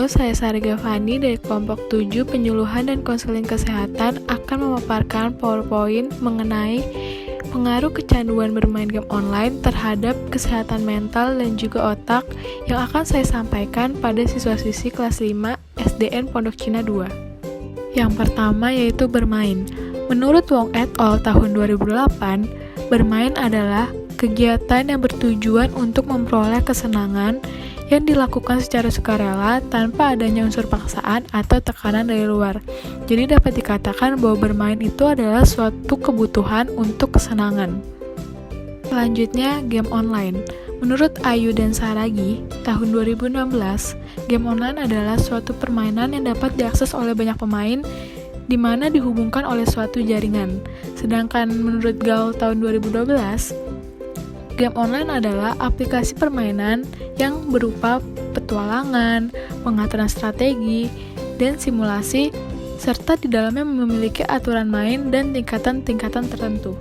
Halo, saya Sarga Fani dari kelompok 7 Penyuluhan dan Konseling Kesehatan akan memaparkan PowerPoint mengenai pengaruh kecanduan bermain game online terhadap kesehatan mental dan juga otak yang akan saya sampaikan pada siswa-siswi kelas 5 SDN Pondok Cina 2. Yang pertama yaitu bermain. Menurut Wong et al. Tahun 2008, bermain adalah kegiatan yang bertujuan untuk memperoleh kesenangan yang dilakukan secara sukarela tanpa adanya unsur paksaan atau tekanan dari luar. Jadi dapat dikatakan bahwa bermain itu adalah suatu kebutuhan untuk kesenangan. Selanjutnya, game online. Menurut Ayu dan Saragi, tahun 2016, game online adalah suatu permainan yang dapat diakses oleh banyak pemain di mana dihubungkan oleh suatu jaringan. Sedangkan menurut Gaul tahun 2012, game online adalah aplikasi permainan yang berupa petualangan, pengaturan strategi, dan simulasi, serta di dalamnya memiliki aturan main dan tingkatan-tingkatan tertentu.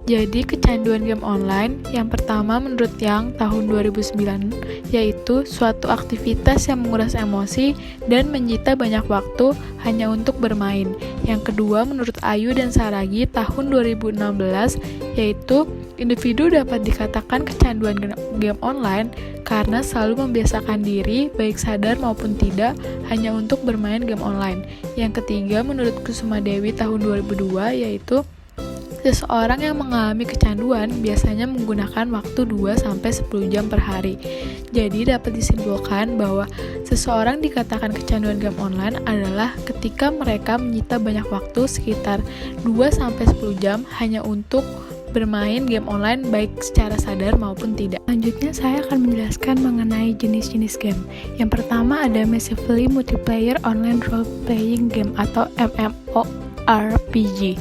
Jadi, kecanduan game online yang pertama menurut Yang tahun 2009 yaitu suatu aktivitas yang menguras emosi dan menyita banyak waktu hanya untuk bermain. Yang kedua menurut Ayu dan Saragi tahun 2016 yaitu individu dapat dikatakan kecanduan game online karena selalu membiasakan diri baik sadar maupun tidak hanya untuk bermain game online. Yang ketiga menurut Kusuma Dewi tahun 2002 yaitu seseorang yang mengalami kecanduan biasanya menggunakan waktu 2-10 jam per hari. Jadi dapat disimpulkan bahwa seseorang dikatakan kecanduan game online adalah ketika mereka menyita banyak waktu sekitar 2-10 jam hanya untuk bermain game online baik secara sadar maupun tidak. Selanjutnya saya akan menjelaskan mengenai jenis-jenis game. Yang pertama ada Massively Multiplayer Online Role Playing Game atau MMORPG.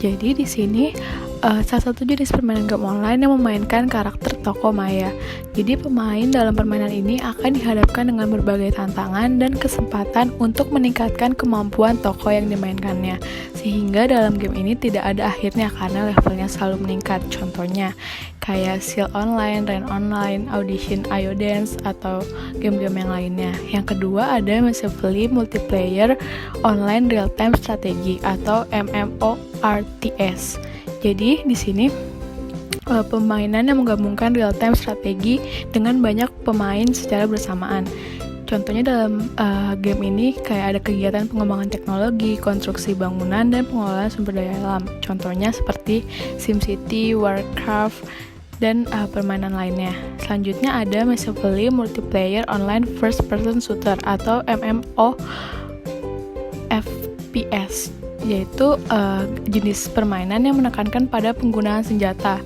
Jadi di sini salah satu jenis permainan game online yang memainkan karakter tokoh maya. Jadi pemain dalam permainan ini akan dihadapkan dengan berbagai tantangan dan kesempatan untuk meningkatkan kemampuan tokoh yang dimainkannya. Sehingga dalam game ini tidak ada akhirnya karena levelnya selalu meningkat. Contohnya kayak Seal Online, Rain Online, Audition, IO Dance, atau game-game yang lainnya. Yang kedua ada Massively Multiplayer Online Real-Time Strategy atau MMORTS. Jadi di sini permainan yang menggabungkan real-time strategi dengan banyak pemain secara bersamaan. Contohnya dalam game ini kayak ada kegiatan pengembangan teknologi, konstruksi bangunan, dan pengelolaan sumber daya alam. Contohnya seperti SimCity, Warcraft, dan permainan lainnya. Selanjutnya ada Massively Multiplayer Online First Person Shooter atau MMOFPS, yaitu jenis permainan yang menekankan pada penggunaan senjata.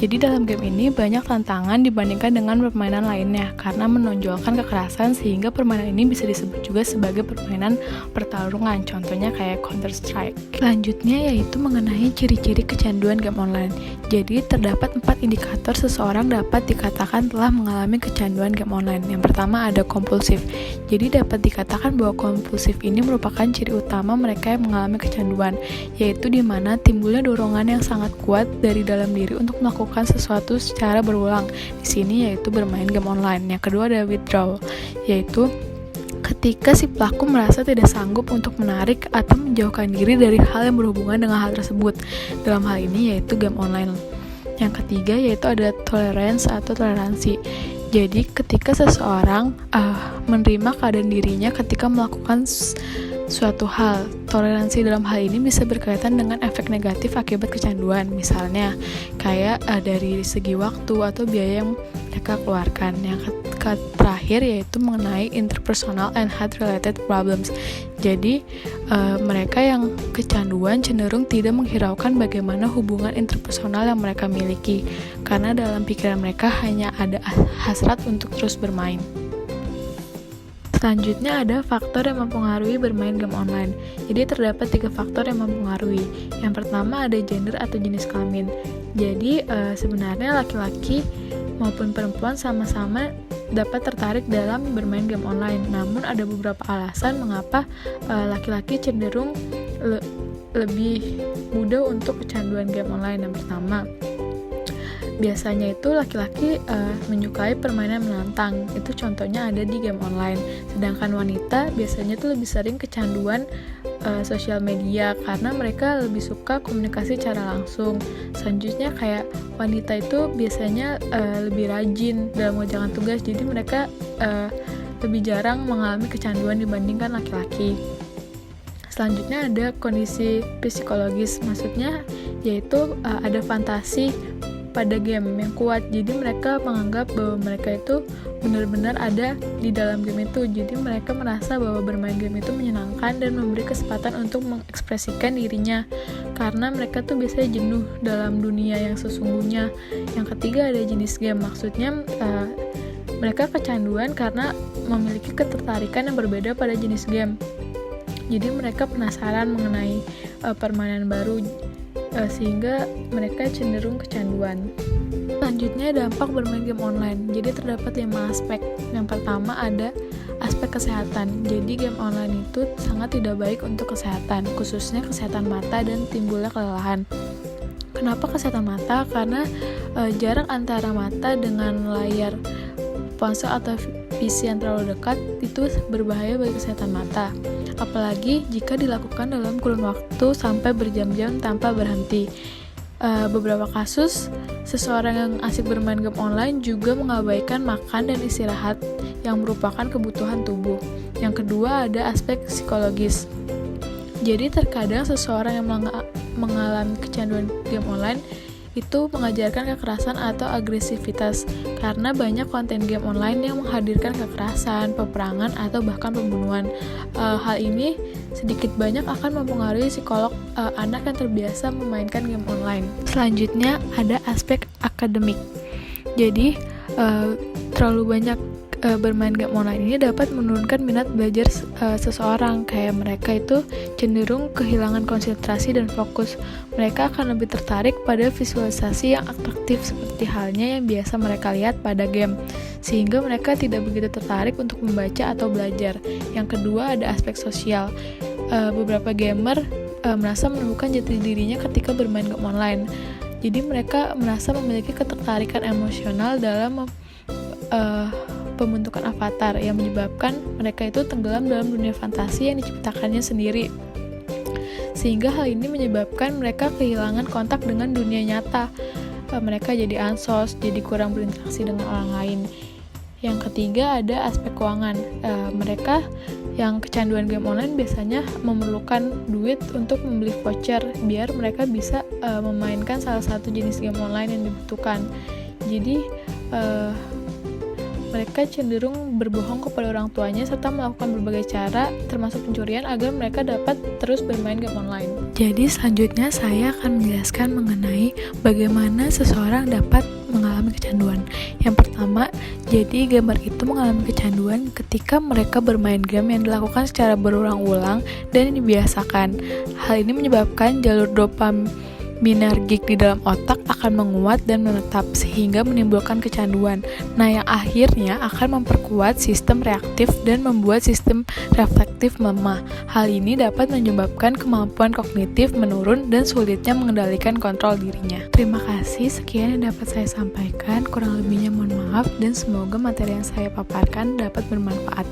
Jadi dalam game ini banyak tantangan dibandingkan dengan permainan lainnya karena menonjolkan kekerasan sehingga permainan ini bisa disebut juga sebagai permainan pertarungan. Contohnya kayak Counter Strike. Selanjutnya yaitu mengenai ciri-ciri kecanduan game online. Jadi terdapat 4 indikator seseorang dapat dikatakan telah mengalami kecanduan game online. Yang pertama ada kompulsif. Jadi dapat dikatakan bahwa kompulsif ini merupakan ciri utama mereka yang mengalami kecanduan, yaitu di mana timbulnya dorongan yang sangat kuat dari dalam diri untuk melakukan sesuatu secara berulang. Di sini yaitu bermain game online. Yang kedua ada withdrawal, yaitu ketika si pelaku merasa tidak sanggup untuk menarik atau menjauhkan diri dari hal yang berhubungan dengan hal tersebut. Dalam hal ini yaitu game online. Yang ketiga yaitu ada tolerance atau toleransi. Jadi ketika seseorang menerima keadaan dirinya ketika melakukan suatu hal. Toleransi dalam hal ini bisa berkaitan dengan efek negatif akibat kecanduan, misalnya kayak dari segi waktu atau biaya yang mereka keluarkan. Yang terakhir yaitu mengenai interpersonal and health related problems. Jadi mereka yang kecanduan cenderung tidak menghiraukan bagaimana hubungan interpersonal yang mereka miliki, karena dalam pikiran mereka hanya ada hasrat untuk terus bermain. Selanjutnya ada faktor yang mempengaruhi bermain game online. Jadi terdapat 3 faktor yang mempengaruhi. Yang pertama ada gender atau jenis kelamin. Jadi sebenarnya laki-laki maupun perempuan sama-sama dapat tertarik dalam bermain game online. Namun ada beberapa alasan mengapa laki-laki cenderung lebih mudah untuk kecanduan game online. Yang pertama, biasanya itu laki-laki menyukai permainan menantang. Itu contohnya ada di game online. Sedangkan wanita biasanya tuh lebih sering kecanduan sosial media karena mereka lebih suka komunikasi secara langsung. Selanjutnya kayak wanita itu biasanya lebih rajin dalam mengerjakan tugas, jadi mereka lebih jarang mengalami kecanduan dibandingkan laki-laki. Selanjutnya ada kondisi psikologis, maksudnya yaitu ada fantasi pada game yang kuat, jadi mereka menganggap bahwa mereka itu benar-benar ada di dalam game itu, jadi mereka merasa bahwa bermain game itu menyenangkan dan memberi kesempatan untuk mengekspresikan dirinya, karena mereka tuh biasanya jenuh dalam dunia yang sesungguhnya. Yang ketiga ada jenis game, maksudnya mereka kecanduan karena memiliki ketertarikan yang berbeda pada jenis game. Jadi mereka penasaran mengenai permainan baru sehingga mereka cenderung kecanduan. Selanjutnya dampak bermain game online. Jadi terdapat 5 aspek. Yang pertama ada aspek kesehatan. Jadi game online itu sangat tidak baik untuk kesehatan, khususnya kesehatan mata dan timbulnya kelelahan. Kenapa kesehatan mata? Karena jarak antara mata dengan layar ponsel atau PC yang terlalu dekat itu berbahaya bagi kesehatan mata. Apalagi jika dilakukan dalam kurun waktu sampai berjam-jam tanpa berhenti. Beberapa kasus, seseorang yang asik bermain game online juga mengabaikan makan dan istirahat yang merupakan kebutuhan tubuh. Yang kedua ada aspek psikologis. Jadi terkadang seseorang yang mengalami kecanduan game online itu mengajarkan kekerasan atau agresivitas karena banyak konten game online yang menghadirkan kekerasan, peperangan, atau bahkan pembunuhan. Hal ini sedikit banyak akan mempengaruhi psikolog anak yang terbiasa memainkan game online. Selanjutnya ada aspek akademik. Jadi terlalu banyak bermain game online ini dapat menurunkan minat belajar seseorang, kayak mereka itu cenderung kehilangan konsentrasi dan fokus. Mereka akan lebih tertarik pada visualisasi yang atraktif seperti halnya yang biasa mereka lihat pada game, sehingga mereka tidak begitu tertarik untuk membaca atau belajar. Yang kedua ada aspek sosial. Beberapa gamer merasa menemukan jati dirinya ketika bermain game online. Jadi mereka merasa memiliki ketertarikan emosional dalam pembentukan avatar yang menyebabkan mereka itu tenggelam dalam dunia fantasi yang diciptakannya sendiri, sehingga hal ini menyebabkan mereka kehilangan kontak dengan dunia nyata. Mereka jadi ansos, jadi kurang berinteraksi dengan orang lain. Yang ketiga ada aspek keuangan. Mereka yang kecanduan game online biasanya memerlukan duit untuk membeli voucher biar mereka bisa memainkan salah satu jenis game online yang dibutuhkan. Jadi mereka cenderung berbohong kepada orang tuanya serta melakukan berbagai cara termasuk pencurian agar mereka dapat terus bermain game online. Jadi selanjutnya saya akan menjelaskan mengenai bagaimana seseorang dapat mengalami kecanduan. Yang pertama, jadi gamer itu mengalami kecanduan ketika mereka bermain game yang dilakukan secara berulang-ulang dan dibiasakan. Hal ini menyebabkan jalur dopaminergik di dalam otak akan menguat dan menetap sehingga menimbulkan kecanduan. Nah, yang akhirnya akan memperkuat sistem reaktif dan membuat sistem reflektif melemah. Hal ini dapat menyebabkan kemampuan kognitif menurun dan sulitnya mengendalikan kontrol dirinya. Terima kasih, sekian yang dapat saya sampaikan. Kurang lebihnya mohon maaf dan semoga materi yang saya paparkan dapat bermanfaat.